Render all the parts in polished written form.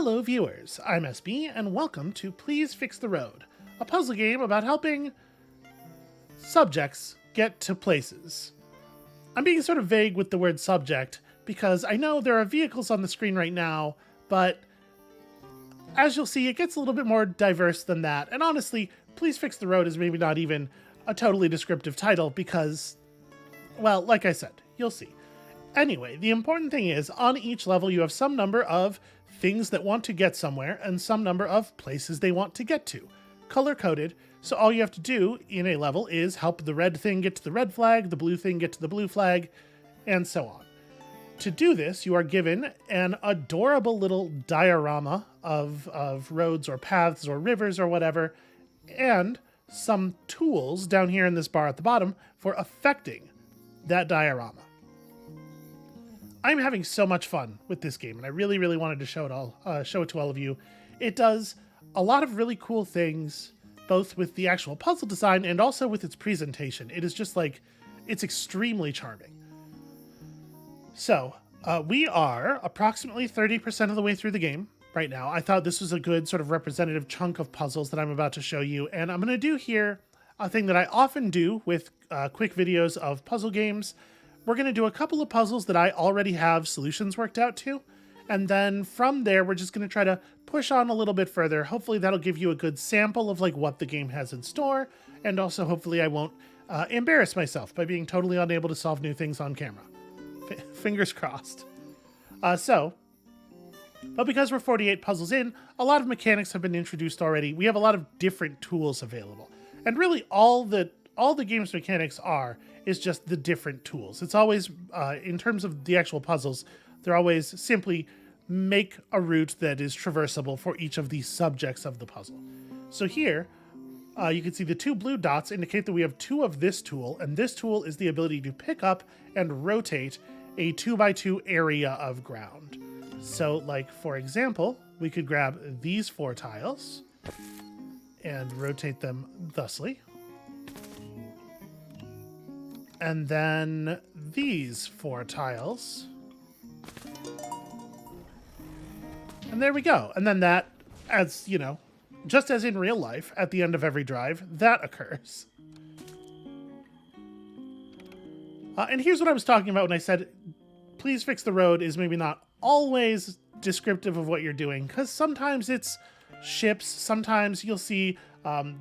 Hello viewers, I'm SB and welcome to Please Fix the Road, a puzzle game about helping subjects get to places. I'm being sort of vague with the word subject because I know there are vehicles on the screen right now, but as you'll see, it gets a little bit more diverse than that. And honestly, Please Fix the Road is maybe not even a totally descriptive title because, well, like I said, you'll see. Anyway, the important thing is, on each level you have some number of things that want to get somewhere and some number of places they want to get to, color-coded, so all you have to do in a level is help the red thing get to the red flag, the blue thing get to the blue flag, and so on. To do this, you are given an adorable little diorama of roads or paths or rivers or whatever, and some tools down here in this bar at the bottom for affecting that diorama. I'm having so much fun with this game, and I really, really wanted to show it to all of you. It does a lot of really cool things, both with the actual puzzle design and also with its presentation. It is just like, it's extremely charming. So, we are approximately 30% of the way through the game right now. I thought this was a good sort of representative chunk of puzzles that I'm about to show you, and I'm going to do here a thing that I often do with quick videos of puzzle games. We're going to do a couple of puzzles that I already have solutions worked out to, and then from there we're just going to try to push on a little bit further. Hopefully that'll give you a good sample of like what the game has in store, and also hopefully I won't embarrass myself by being totally unable to solve new things on camera. Fingers crossed. But because we're 48 puzzles in, a lot of mechanics have been introduced already. We have a lot of different tools available, and really all the game's mechanics is just the different tools. It's always, in terms of the actual puzzles, they're always simply make a route that is traversable for each of the subjects of the puzzle. So here, you can see the two blue dots indicate that we have two of this tool, and this tool is the ability to pick up and rotate a 2x2 area of ground. So, like, for example, we could grab these 4 tiles and rotate them thusly. And then these 4 tiles. And there we go. And then that, as you know, just as in real life, at the end of every drive, that occurs. And here's what I was talking about when I said, Please Fix the Road is maybe not always descriptive of what you're doing, because sometimes it's ships, sometimes you'll see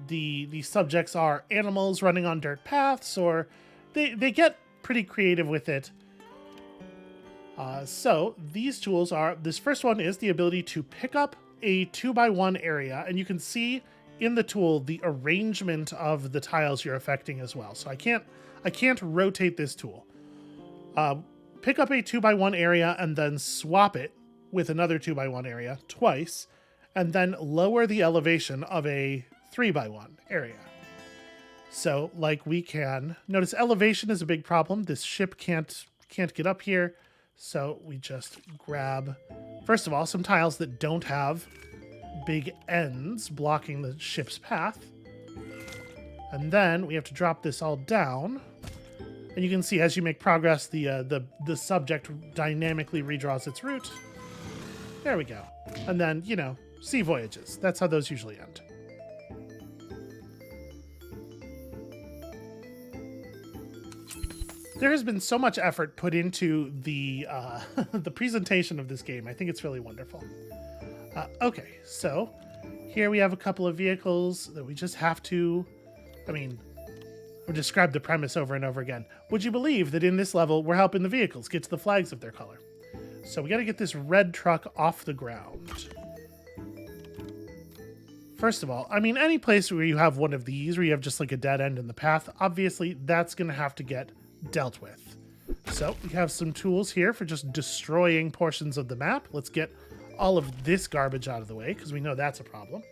the subjects are animals running on dirt paths, or they get pretty creative with it. So these tools are, this first one is the ability to pick up a 2x1 area, and you can see in the tool the arrangement of the tiles you're affecting as well. So I can't rotate this tool. Pick up a 2x1 area and then swap it with another 2x1 area twice, and then lower the elevation of a 3x1 area. So, like, we can notice elevation is a big problem. This ship can't get up here. So we just grab, first of all, some tiles that don't have big ends blocking the ship's path. And then we have to drop this all down. And you can see as you make progress, the subject dynamically redraws its route. There we go. And then, you know, sea voyages. That's how those usually end. There has been so much effort put into the the presentation of this game. I think it's really wonderful. Okay, so here we have a couple of vehicles that we just have to, we'll describe the premise over and over again. Would you believe that in this level, we're helping the vehicles get to the flags of their color? So we got to get this red truck off the ground. First of all, any place where you have one of these, where you have just like a dead end in the path, obviously that's going to have to get dealt with. So we have some tools here for just destroying portions of the map. Let's get all of this garbage out of the way, because we know that's a problem.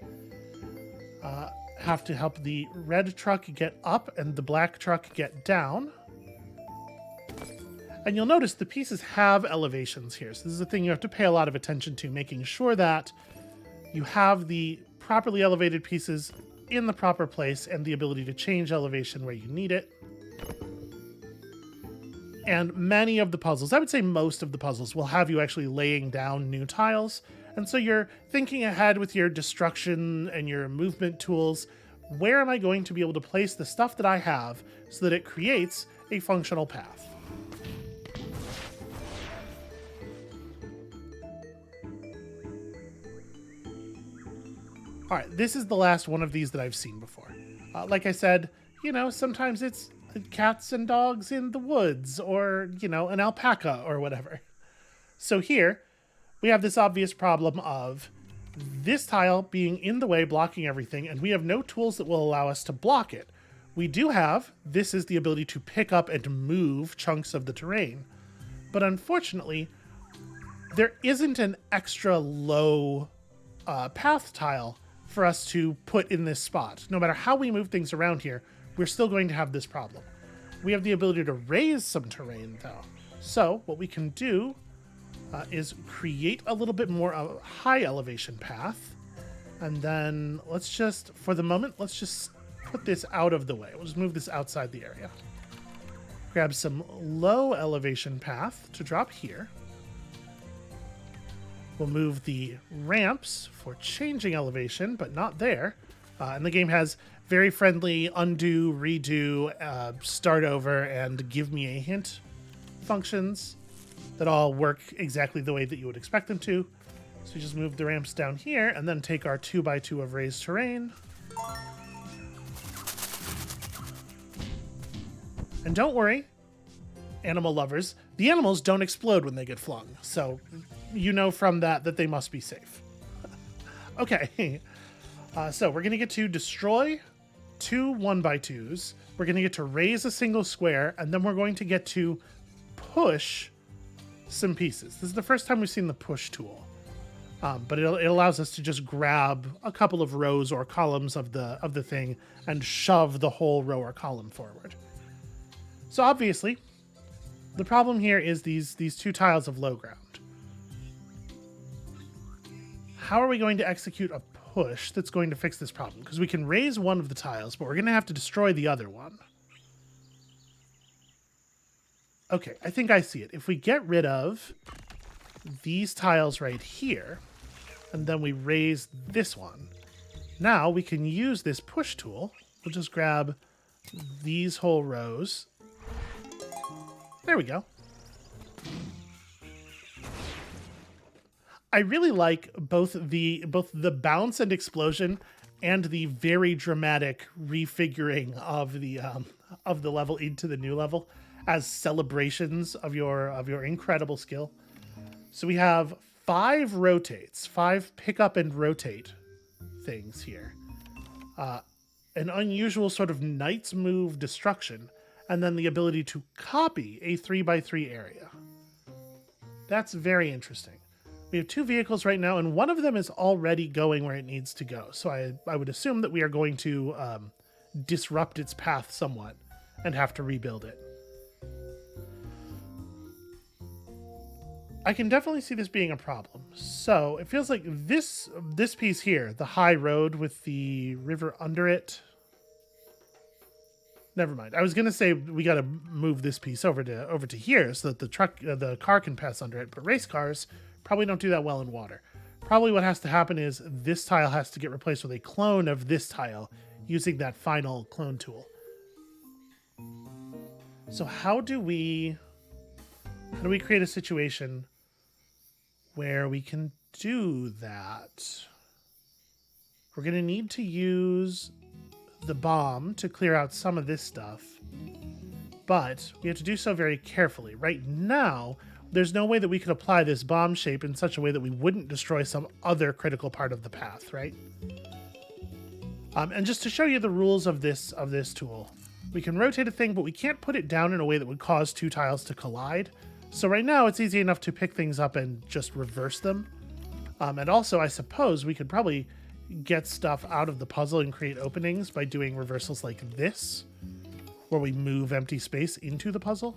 Have to help the red truck get up and the black truck get down. And you'll notice the pieces have elevations here. So this is a thing you have to pay a lot of attention to, making sure that you have the properly elevated pieces in the proper place and the ability to change elevation where you need it. And many of the puzzles, I would say most of the puzzles, will have you actually laying down new tiles. And so you're thinking ahead with your destruction and your movement tools. Where am I going to be able to place the stuff that I have so that it creates a functional path? All right, this is the last one of these that I've seen before. Like I said, sometimes it's cats and dogs in the woods, or, an alpaca or whatever. So here, we have this obvious problem of this tile being in the way, blocking everything, and we have no tools that will allow us to block it. We do have, this is the ability to pick up and move chunks of the terrain. But unfortunately, there isn't an extra low path tile for us to put in this spot. No matter how we move things around here, we're still going to have this problem. We have the ability to raise some terrain, though. So what we can do is create a little bit more of a high elevation path. And then let's just, for the moment, let's just put this out of the way. We'll just move this outside the area. Grab some low elevation path to drop here. We'll move the ramps for changing elevation, but not there. And the game has very friendly undo, redo, start over, and give me a hint functions that all work exactly the way that you would expect them to. So we just move the ramps down here and then take our 2x2 of raised terrain. And don't worry, animal lovers, the animals don't explode when they get flung. So you know from that they must be safe. Okay, so we're going to get to destroy 2 1x2s. We're going to get to raise a single square, and then we're going to get to push some pieces. This is the first time we've seen the push tool, but it allows us to just grab a couple of rows or columns of the thing and shove the whole row or column forward. So obviously, the problem here is these 2 tiles of low ground. How are we going to execute a push that's going to fix this problem? Because we can raise one of the tiles, but we're going to have to destroy the other one. Okay, I think I see it. If we get rid of these tiles right here, and then we raise this one, now we can use this push tool. We'll just grab these whole rows. There we go. I really like both the bounce and explosion and the very dramatic refiguring of the level into the new level as celebrations of your incredible skill. So we have 5 rotates, 5 pick up and rotate things here. An unusual sort of knight's move destruction, and then the ability to copy a 3x3 area. That's very interesting. We have 2 vehicles right now, and one of them is already going where it needs to go. So I would assume that we are going to disrupt its path somewhat and have to rebuild it. I can definitely see this being a problem. So it feels like this piece here, the high road with the river under it. Never mind. I was gonna say we got to move this piece over to here so that the car can pass under it. But race cars probably don't do that well in water. Probably what has to happen is this tile has to get replaced with a clone of this tile using that final clone tool. So how do we create a situation where we can do that? We're going to need to use the bomb to clear out some of this stuff, but we have to do so very carefully. Right now, there's no way that we could apply this bomb shape in such a way that we wouldn't destroy some other critical part of the path, right? And just to show you the rules of this tool, we can rotate a thing, but we can't put it down in a way that would cause 2 tiles to collide. So right now, it's easy enough to pick things up and just reverse them. And also, I suppose we could probably get stuff out of the puzzle and create openings by doing reversals like this, where we move empty space into the puzzle.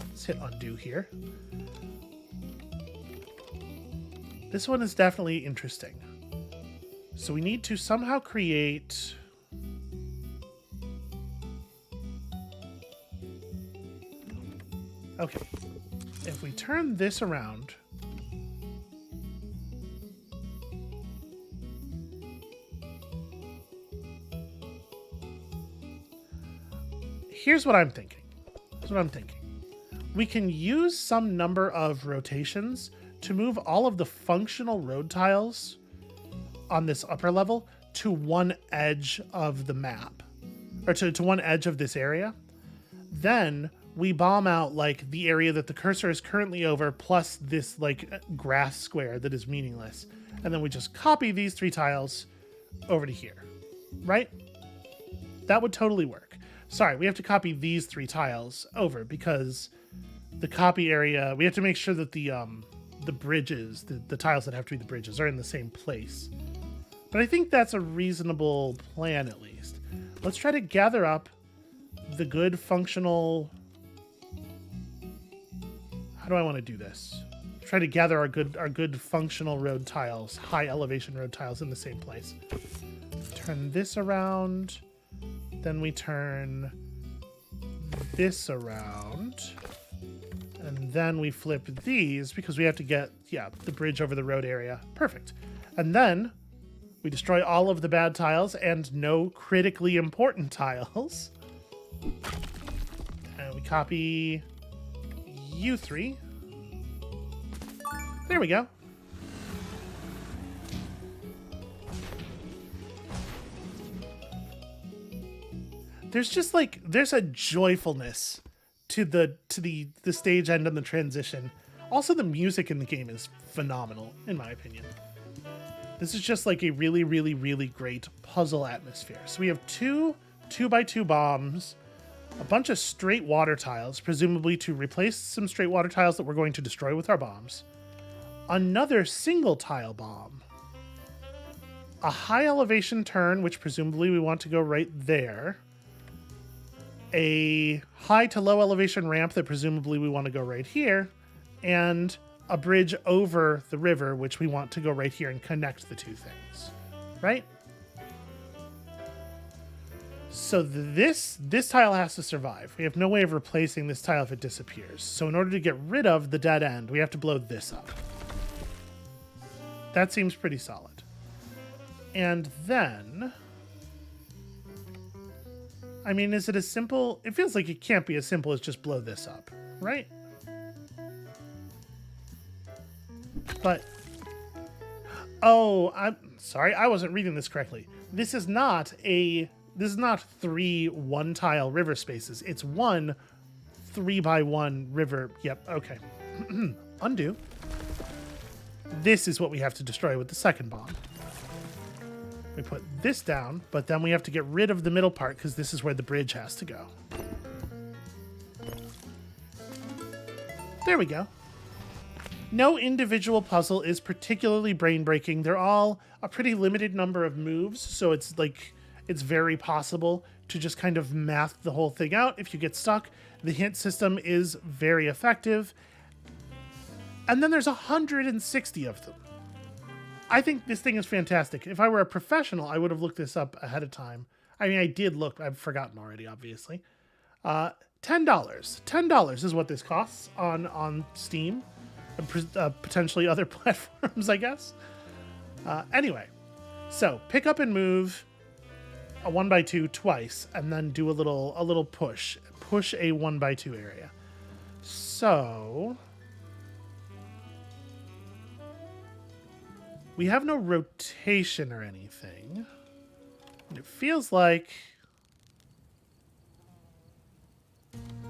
Let's hit undo here. This one is definitely interesting. So we need to somehow create... Okay. If we turn this around, here's what I'm thinking. We can use some number of rotations to move all of the functional road tiles on this upper level to one edge of the map, or to one edge of this area. Then we bomb out like the area that the cursor is currently over plus this like grass square that is meaningless. And then we just copy these 3 tiles over to here, right? That would totally work. Sorry, we have to copy these 3 tiles over because the copy area, we have to make sure that the bridges, the tiles that have to be the bridges are in the same place. But I think that's a reasonable plan at least. Let's try to gather up the good functional... How do I want to do this? Try to gather our good functional road tiles, high elevation road tiles in the same place. Turn this around. Then we turn this around. And then we flip these because we have to get, the bridge over the road area. Perfect. And then we destroy all of the bad tiles and no critically important tiles. And we copy you 3. There we go. There's just like, there's a joyfulness to the stage end and the transition. Also, the music in the game is phenomenal, in my opinion. This is just like a really, really, really great puzzle atmosphere. So we have 2 2x2 bombs, a bunch of straight water tiles, presumably to replace some straight water tiles that we're going to destroy with our bombs. Another single tile bomb. A high elevation turn, which presumably we want to go right there. A high to low elevation ramp that presumably we want to go right here. And a bridge over the river, which we want to go right here and connect the 2 things. Right? So this tile has to survive. We have no way of replacing this tile if it disappears. So in order to get rid of the dead end, we have to blow this up. That seems pretty solid. And then... I mean, is it as simple? It feels like it can't be as simple as just blow this up, right? But... Oh, I'm sorry. I wasn't reading this correctly. This is not 3 one-tile river spaces. It's 1 3x1 river. Yep, okay. Undo. This is what we have to destroy with the second bomb. We put this down, but then we have to get rid of the middle part because this is where the bridge has to go. There we go. No individual puzzle is particularly brain-breaking. They're all a pretty limited number of moves, so it's like it's very possible to just kind of math the whole thing out if you get stuck. The hint system is very effective. And then there's 160 of them. I think this thing is fantastic. If I were a professional, I would have looked this up ahead of time. I mean, I did look. I've forgotten already, obviously. $10. $10 is what this costs on Steam. Potentially other platforms, I guess. Anyway, so pick up and move a 1x2 twice, and then do a little push. Push a 1x2 area. So... we have no rotation or anything. And it feels like...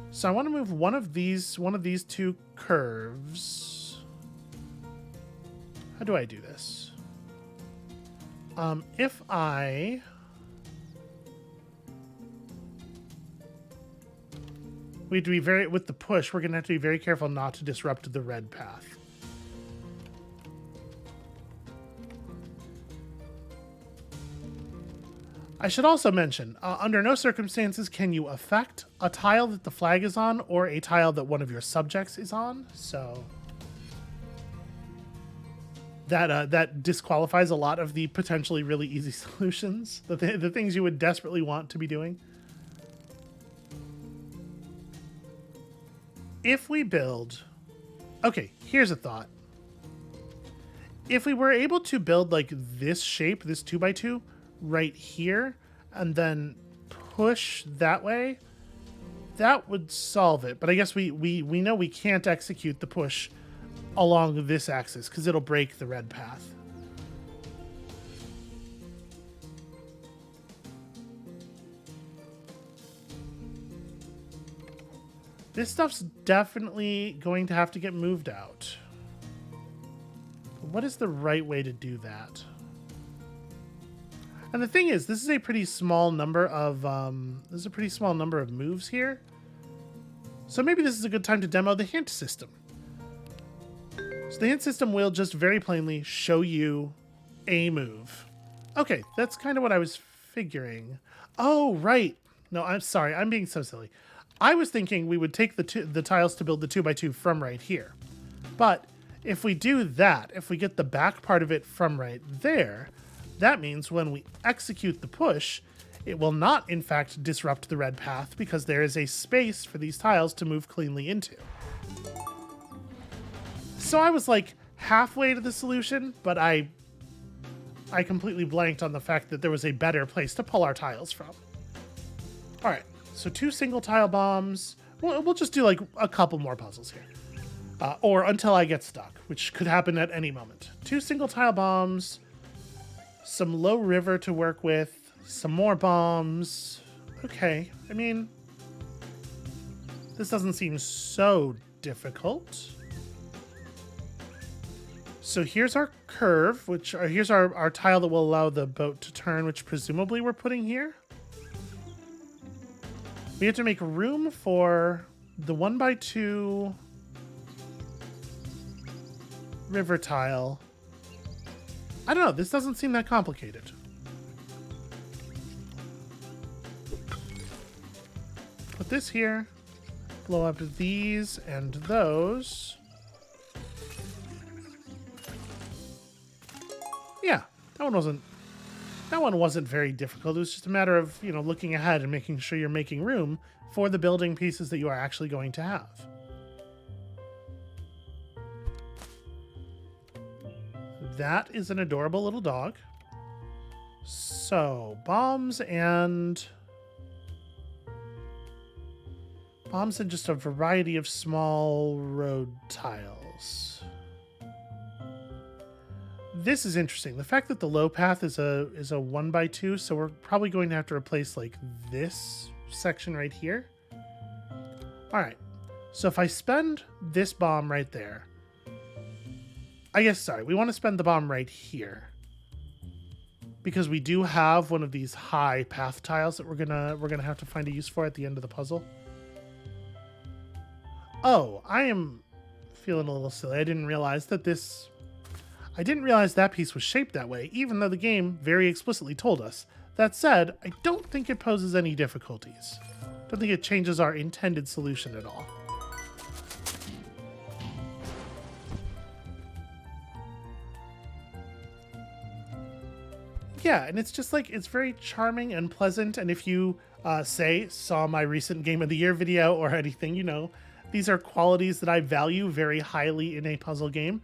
So I want to move one of these 2 curves. How do I do this? If I... we have to be with the push, we're going to have to be very careful not to disrupt the red path. I should also mention, under no circumstances can you affect a tile that the flag is on or a tile that one of your subjects is on. So that disqualifies a lot of the potentially really easy solutions, the things you would desperately want to be doing. If we build... okay, here's a thought. If we were able to build like this shape, this 2x2, right here, and then push that way, that would solve it. But I guess we know we can't execute the push along this axis because it'll break the red path. This stuff's definitely going to have to get moved out. But what is the right way to do that? And the thing is, this is a pretty small number of moves here. So maybe this is a good time to demo the hint system. So the hint system will just very plainly show you a move. Okay, that's kind of what I was figuring. Oh, right. No, I'm sorry. I'm being so silly. I was thinking we would take the tiles to build the 2x2 from right here. But if we do that, if we get the back part of it from right there, that means when we execute the push, it will not, in fact, disrupt the red path because there is a space for these tiles to move cleanly into. So I was like halfway to the solution, but I completely blanked on the fact that there was a better place to pull our tiles from. All right. So 2 single tile bombs. We'll just do like a couple more puzzles here. Or until I get stuck, which could happen at any moment. 2 single tile bombs. Some low river to work with. Some more bombs. Okay. I mean, this doesn't seem so difficult. So here's our curve, here's our tile that will allow the boat to turn, which presumably we're putting here. We have to make room for the 1x2 river tile. I don't know. This doesn't seem that complicated. Put this here. Blow up these and those. Yeah, that one wasn't very difficult. It was just a matter of, looking ahead and making sure you're making room for the building pieces that you are actually going to have. That is an adorable little dog. So, bombs and just a variety of small road tiles. This is interesting. The fact that the low path is a 1x2, so we're probably going to have to replace like this section right here. All right. So if I spend this bomb right there, we want to spend the bomb right here because we do have one of these high path tiles that we're gonna have to find a use for at the end of the puzzle. Oh, I am feeling a little silly. I didn't realize that piece was shaped that way, even though the game very explicitly told us. That said, I don't think it poses any difficulties. I don't think it changes our intended solution at all. Yeah, and it's just like, it's very charming and pleasant, and if you, saw my recent Game of the Year video or anything, these are qualities that I value very highly in a puzzle game.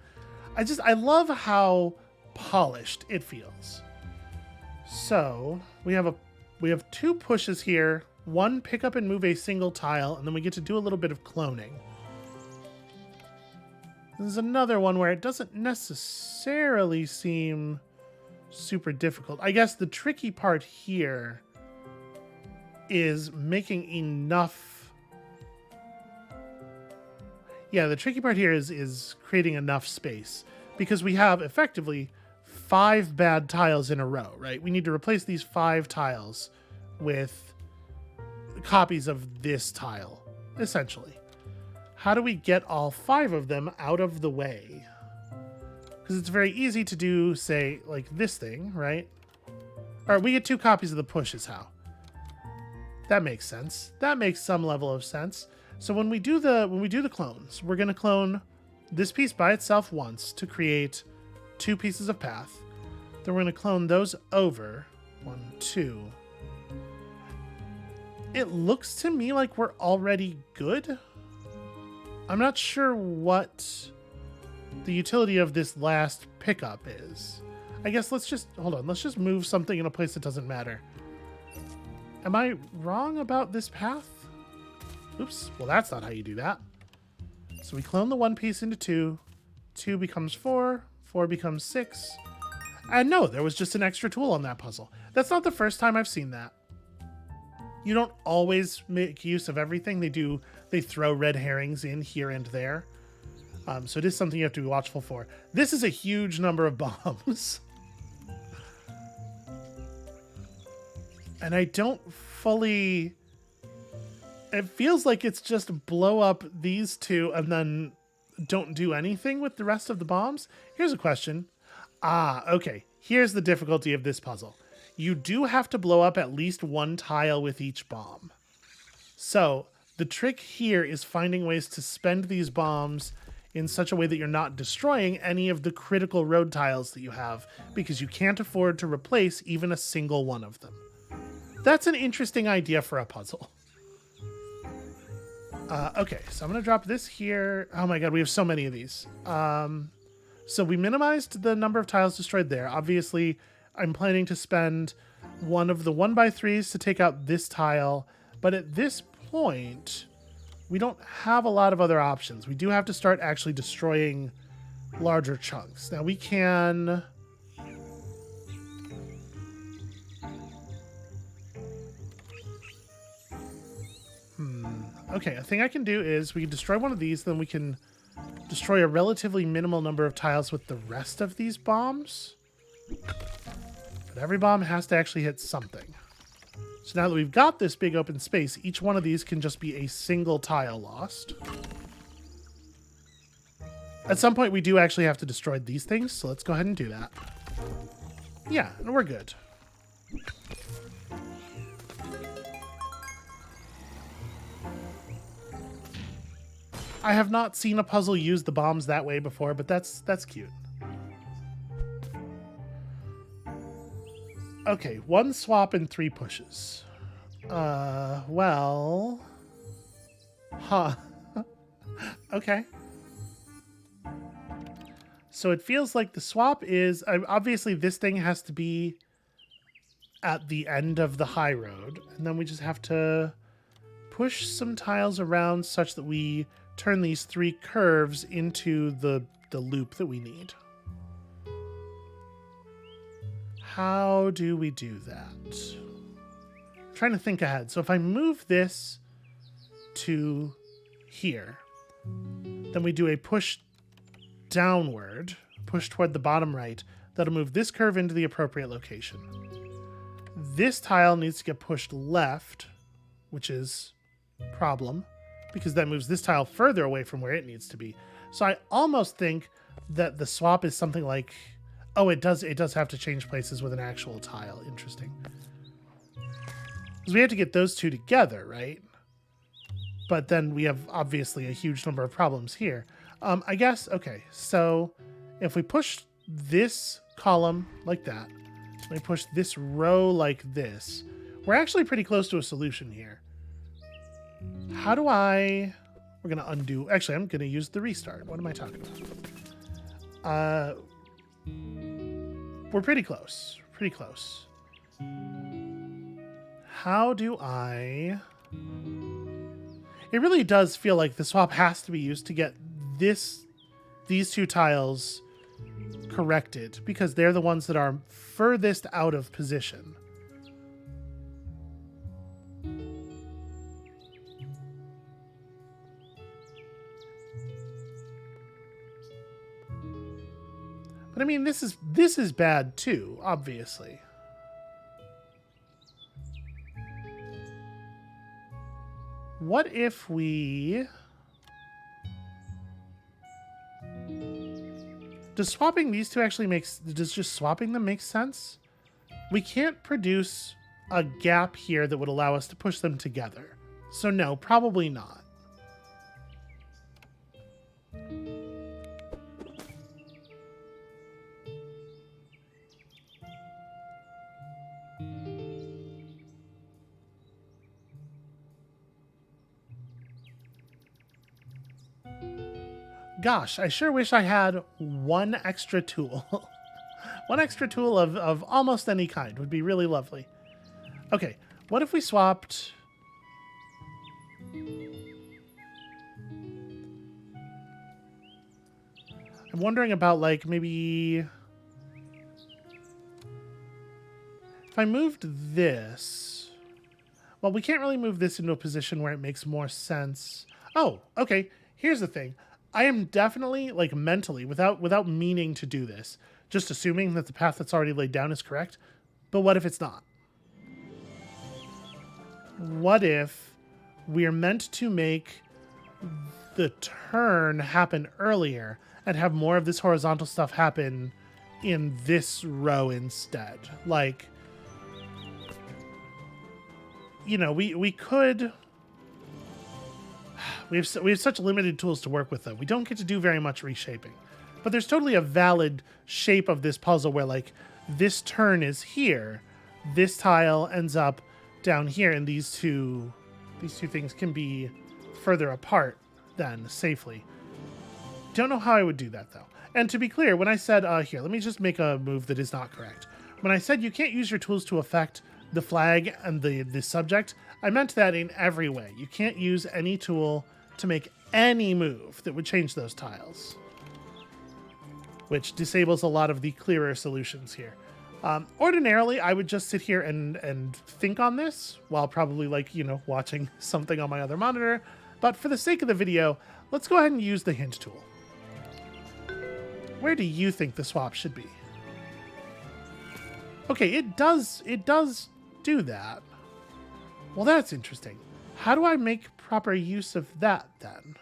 I love how polished it feels. So we have 2 pushes here, 1 pick up and move a single tile, and then we get to do a little bit of cloning. There's another one where it doesn't necessarily seem super difficult. I guess the tricky part here is making enough. Yeah, the tricky part here is creating enough space because we have effectively 5 bad tiles in a row, right? We need to replace these 5 tiles with copies of this tile, essentially. How do we get all 5 of them out of the way? Because it's very easy to do, say, like this thing, right? Or we get 2 copies of the push is how. That makes sense. That makes some level of sense. So when we do the clones, we're going to clone this piece by itself once to create 2 pieces of path. Then we're going to clone those over. 1, 2. It looks to me like we're already good. I'm not sure what the utility of this last pickup is. I guess let's just move something in a place that doesn't matter. Am I wrong about this path? Oops. Well, that's not how you do that. So we clone the one piece into 2. 2 becomes 4. 4 becomes 6. And no, there was just an extra tool on that puzzle. That's not the first time I've seen that. You don't always make use of everything. They throw red herrings in here and there. So it is something you have to be watchful for. This is a huge number of bombs. And I don't fully... It feels like it's just blow up these 2 and then don't do anything with the rest of the bombs. Here's a question. Okay. Here's the difficulty of this puzzle. You do have to blow up at least 1 tile with each bomb. So the trick here is finding ways to spend these bombs in such a way that you're not destroying any of the critical road tiles that you have, because you can't afford to replace even a single one of them. That's an interesting idea for a puzzle. Okay, so I'm going to drop this here. Oh my god, we have so many of these. So we minimized the number of tiles destroyed there. Obviously, I'm planning to spend one of the 1x3s to take out this tile. But at this point, we don't have a lot of other options. We do have to start actually destroying larger chunks. Now we can... Okay, a thing I can do is we can destroy one of these, then we can destroy a relatively minimal number of tiles with the rest of these bombs. But every bomb has to actually hit something. So now that we've got this big open space, each one of these can just be a single tile lost. At some point, we do actually have to destroy these things, so let's go ahead and do that. Yeah, and we're good. I have not seen a puzzle use the bombs that way before, but that's cute. Okay, 1 swap and 3 pushes. Well... Huh. Okay. So it feels like the swap is... obviously, this thing has to be at the end of the high road. And then we just have to push some tiles around such that we turn these 3 curves into the loop that we need. How do we do that? I'm trying to think ahead. So if I move this to here, then we do a push downward, push toward the bottom right. That'll move this curve into the appropriate location. This tile needs to get pushed left, which is a problem, because that moves this tile further away from where it needs to be. So I almost think that the swap is something like... Oh, it does have to change places with an actual tile. Interesting. Because we have to get those 2 together, right? But then we have obviously a huge number of problems here. I guess, okay, so if we push this column like that, we push this row like this, we're actually pretty close to a solution here. How do I... We're going to undo... Actually, I'm going to use the restart. What am I talking about? We're pretty close. Pretty close. How do I... It really does feel like the swap has to be used to get these 2 tiles corrected, because they're the ones that are furthest out of position. But I mean, this is bad too, obviously. What if we... Does swapping these 2 actually does just swapping them make sense? We can't produce a gap here that would allow us to push them together. So no, probably not. Gosh, I sure wish I had one extra tool. One extra tool of almost any kind would be really lovely. Okay, what if we swapped... wondering about, like, maybe if I moved this. Well, we can't really move this into a position where it makes more sense. Oh, okay. Here's the thing. I am definitely, like, mentally, without meaning to do this, just assuming that the path that's already laid down is correct. But what if it's not? What if we're meant to make the turn happen earlier and have more of this horizontal stuff happen in this row instead? Like, you know, we could... We have such limited tools to work with, though. We don't get to do very much reshaping. But there's totally a valid shape of this puzzle where, like, this turn is here, this tile ends up down here, and these two things can be further apart then, safely. Don't know how I would do that, though. And to be clear, when I said, here, let me just make a move that is not correct. When I said you can't use your tools to affect the flag and the subject, I meant that in every way. You can't use any tool to make any move that would change those tiles, which disables a lot of the clearer solutions here. Ordinarily, I would just sit here and think on this while probably, like, you know, watching something on my other monitor. But for the sake of the video, let's go ahead and use the hint tool. Where do you think the swap should be? Okay, it does do that. Well, that's interesting. How do I make proper use of that, then?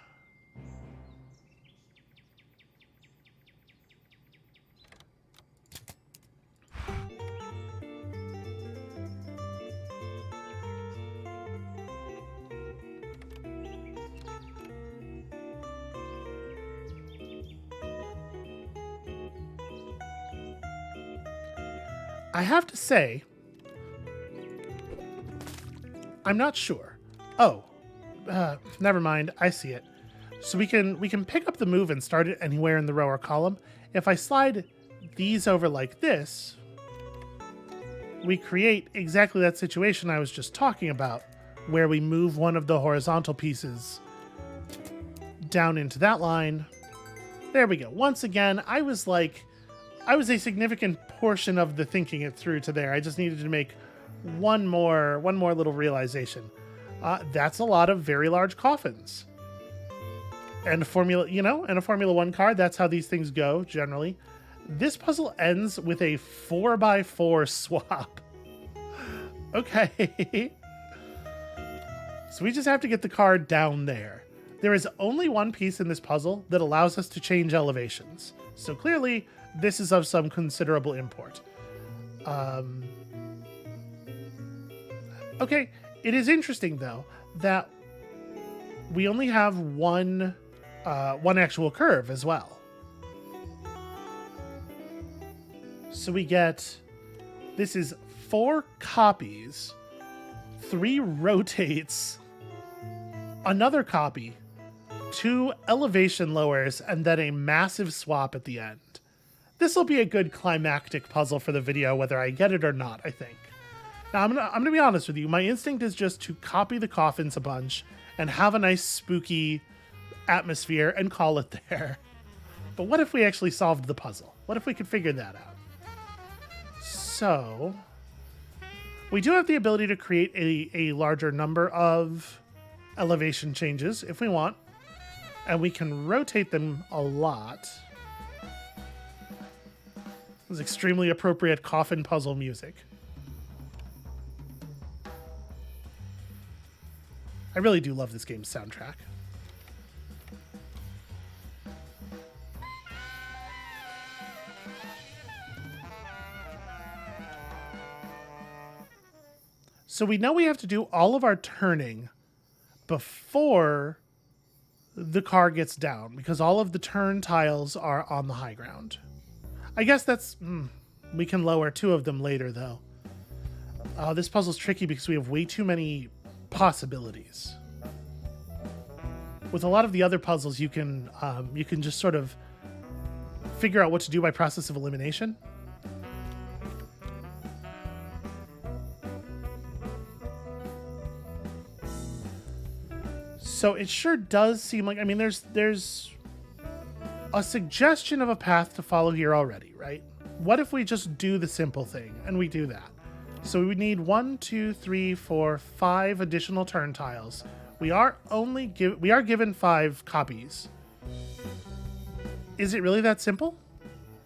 I have to say, I'm not sure. Oh, never mind. I see it. So we can pick up the move and start it anywhere in the row or column. If I slide these over like this, we create exactly that situation I was just talking about, where we move one of the horizontal pieces down into that line. There we go. Once again, I was a significant portion of the thinking it through to there. I just needed to make one more little realization. That's a lot of very large coffins. And Formula 1 car, that's how these things go generally. This puzzle ends with a 4x4 swap. Okay. So we just have to get the car down there. There is only one piece in this puzzle that allows us to change elevations. So clearly, this is of some considerable import. Okay, it is interesting, though, that we only have one actual curve as well. So we get... This is 4 copies, 3 rotates, another copy, 2 elevation lowers, and then a massive swap at the end. This will be a good climactic puzzle for the video, whether I get it or not, I think. Now, I'm gonna be honest with you. My instinct is just to copy the coffins a bunch and have a nice spooky atmosphere and call it there. But what if we actually solved the puzzle? What if we could figure that out? So, we do have the ability to create a larger number of elevation changes if we want. And we can rotate them a lot. This is extremely appropriate coffin puzzle music. I really do love this game's soundtrack. So we know we have to do all of our turning before the car gets down, because all of the turn tiles are on the high ground. I guess that's... we can lower 2 of them later, though. This puzzle's tricky because we have way too many possibilities. With a lot of the other puzzles, you can just sort of figure out what to do by process of elimination. So it sure does seem like... I mean, there's a suggestion of a path to follow here already, right? What if we just do the simple thing and we do that? So we would need 1, 2, 3, 4, 5 additional turn tiles. We are given 5 copies. Is it really that simple?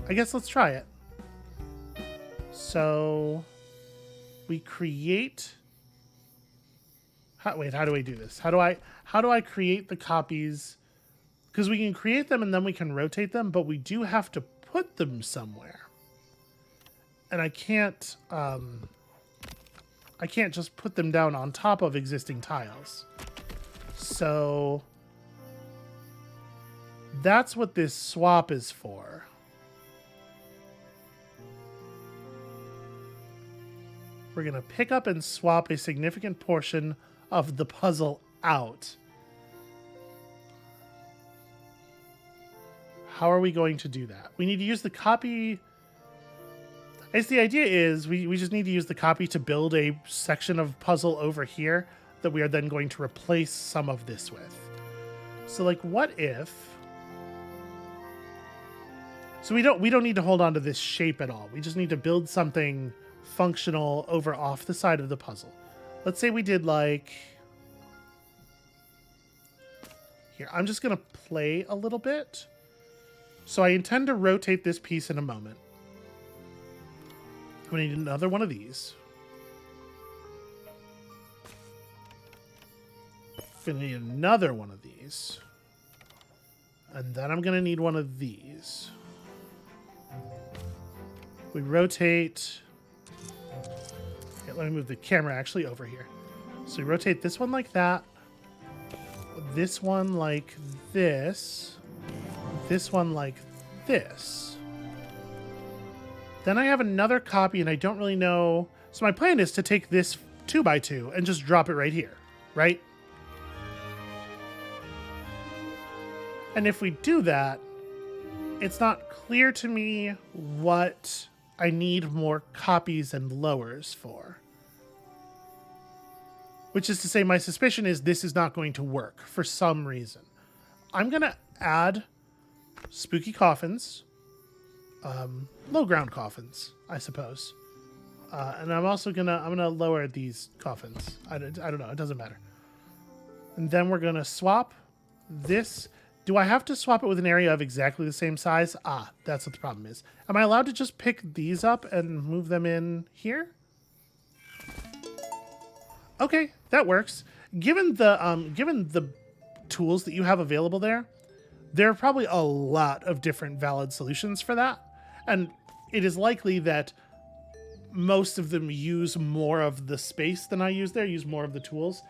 I guess let's try it. So we create. Wait, how do I do this? How do I create the copies? Because we can create them and then we can rotate them, but we do have to put them somewhere. And I can't just put them down on top of existing tiles. So that's what this swap is for. We're going to pick up and swap a significant portion of the puzzle out. How are we going to do that? We need to use the copy. I guess the idea is we just need to use the copy to build a section of puzzle over here that we are then going to replace some of this with. So like, what if... So we don't need to hold on to this shape at all. We just need to build something functional over off the side of the puzzle. Let's say we did like... Here, I'm just going to play a little bit. So I intend to rotate this piece in a moment. I'm going to need another one of these. I'm going to need another one of these. And then I'm going to need one of these. We rotate... Okay, let me move the camera actually over here. So we rotate this one like that. This one like this. This one like this. Then I have another copy and I don't really know. So my plan is to take this 2x2 and just drop it right here, right? And if we do that, it's not clear to me what I need more copies and lowers for. Which is to say, my suspicion is this is not going to work for some reason. I'm going to add spooky coffins, low ground coffins, I suppose. And I'm also I'm gonna lower these coffins. I don't know, it doesn't matter. And then we're gonna swap this. Do I have to swap it with an area of exactly the same size? Ah, that's what the problem is. Am I allowed to just pick these up and move them in here? Okay, that works. Given the tools that you have available there are probably a lot of different valid solutions for that. And it is likely that most of them use more of the space than I use there, use more of the tools.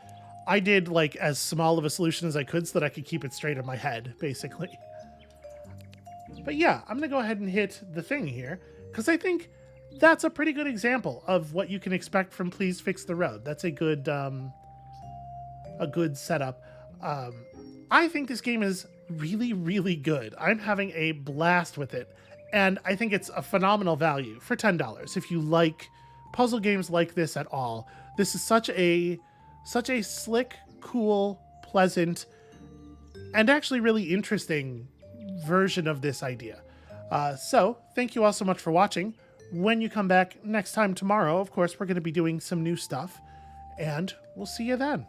I did like as small of a solution as I could so that I could keep it straight in my head, basically. But yeah, I'm going to go ahead and hit the thing here because I think that's a pretty good example of what you can expect from Please Fix the Road. That's a good setup. I think this game is really, really good. I'm having a blast with it. And I think it's a phenomenal value for $10. If you like puzzle games like this at all, this is such a slick, cool, pleasant, and actually really interesting version of this idea. So thank you all so much for watching. When you come back next time tomorrow, of course, we're going to be doing some new stuff, and we'll see you then.